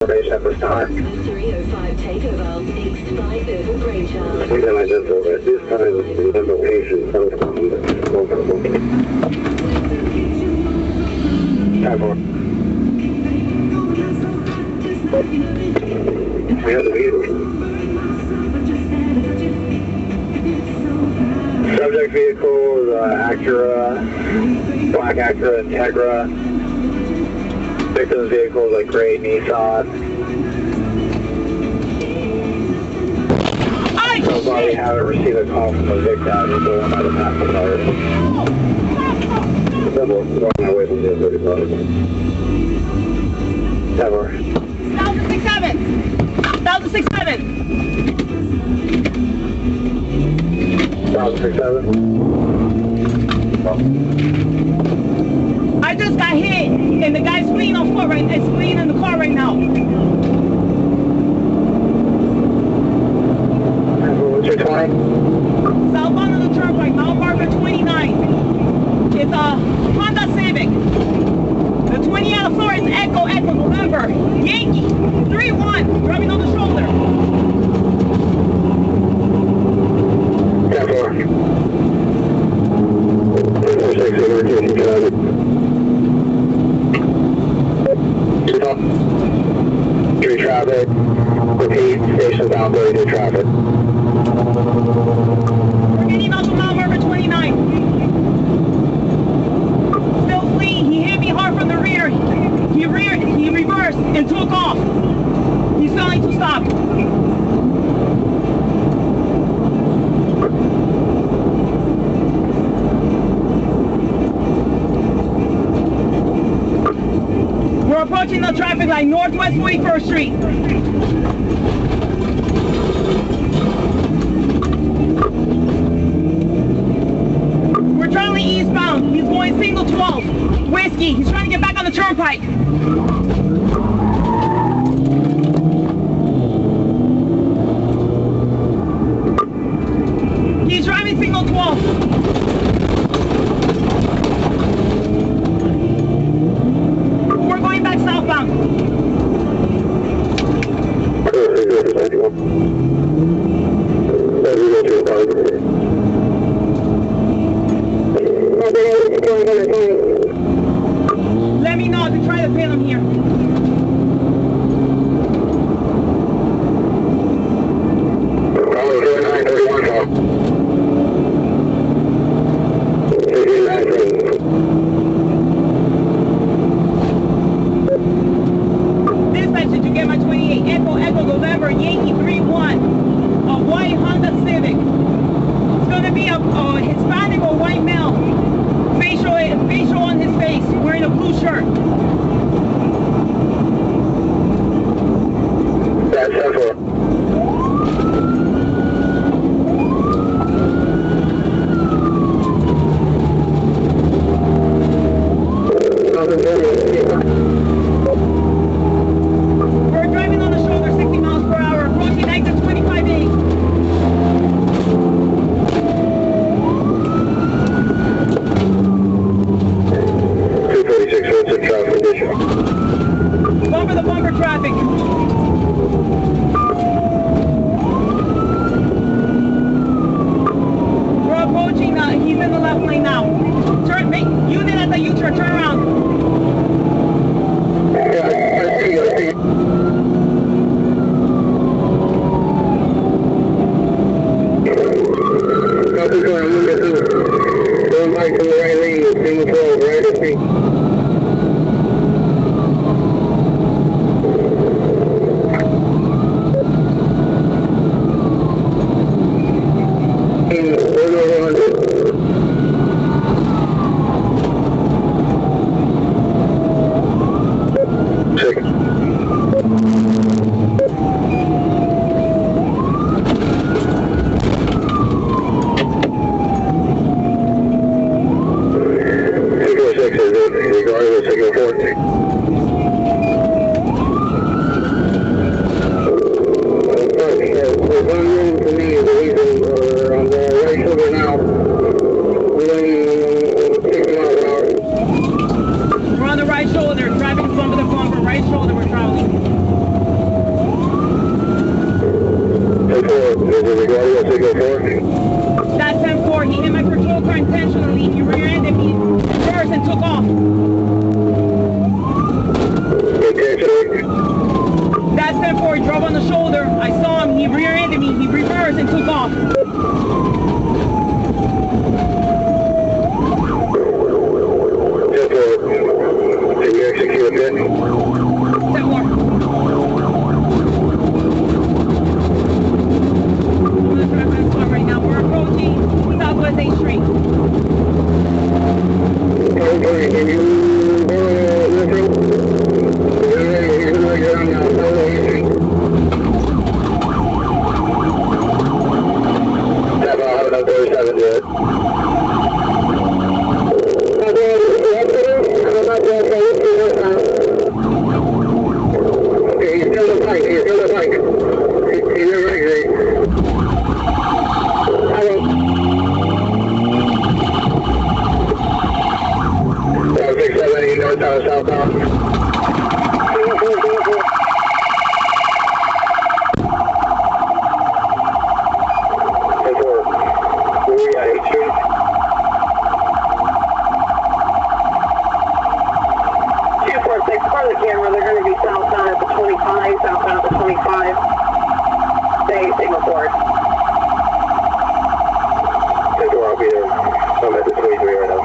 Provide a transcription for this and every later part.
information at this time. 305 takeover, X5 over Granger. Unidentified at this time, the location of we have the vehicle. Subject vehicle is Acura, black Acura Integra. Victim's vehicle is a gray Nissan. So far we haven't received a call from the victim. He's the one by the passenger car. Double, on my way from the 35. Ever. 1067. 1067. 1067. I just got hit, and the guy's fleeing on foot right now. It's fleeing in the car right now. What's your 20? Southbound on the Turnpike, Mount Barbara 29. It's a Honda Civic. The 20 out of Florida is Echo, November. Yankee, 3-1, driving on the shoulder. 10-4. 4-6, Street traffic. Repeat, station bound, to traffic. We're getting out to Mount Barbara 29. Still fleeing. He hit me hard from the rear. He reversed and took off. He's failing to stop. We're approaching the traffic light, northwest 41st Street. We're traveling eastbound. He's going single 12. Whiskey. He's trying to get back on the turnpike. He's driving single 12. Southbound. Let me know to try to pin him here. Echo November Yankee 3-1, a white Honda Civic. It's going to be a Hispanic or white male, facial on his face, wearing a blue shirt. That's 10-4. Bumper traffic. We're approaching, he's in the left lane now. Unit at the U-turn, turn around. Going back to the right lane, single 12, right at me. on the bike. He's on the bike. He's over exit. Hello. 678 northbound, southbound. 10-4. Where are we at? 8th Street? For the camera, they're going to be southbound at the 25, southbound at the 25. Stay signal forward. 10-4, I'll be there. I'm at the 23 right now.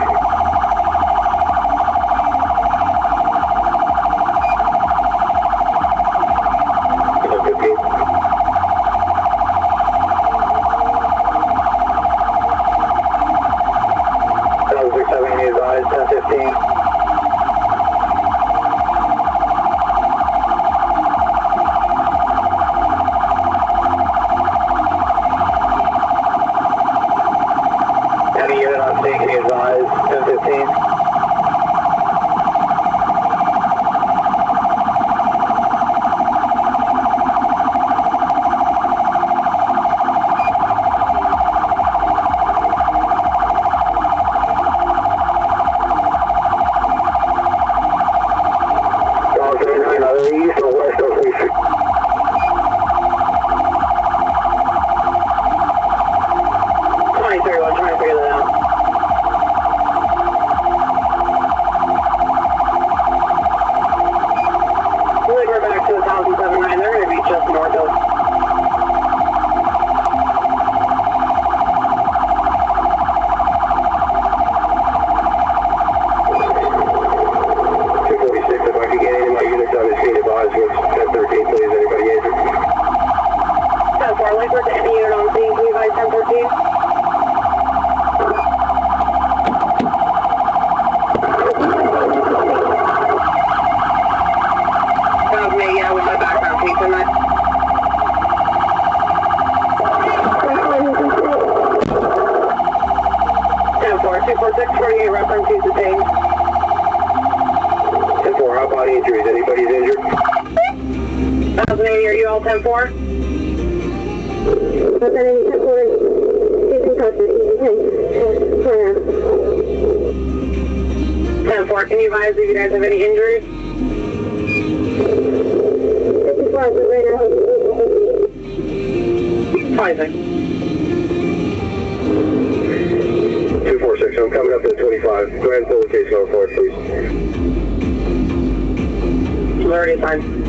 Can you advise if you guys have any injuries? 246, I'm coming up to the 25. Go ahead and pull the case going forward, please. Already fine.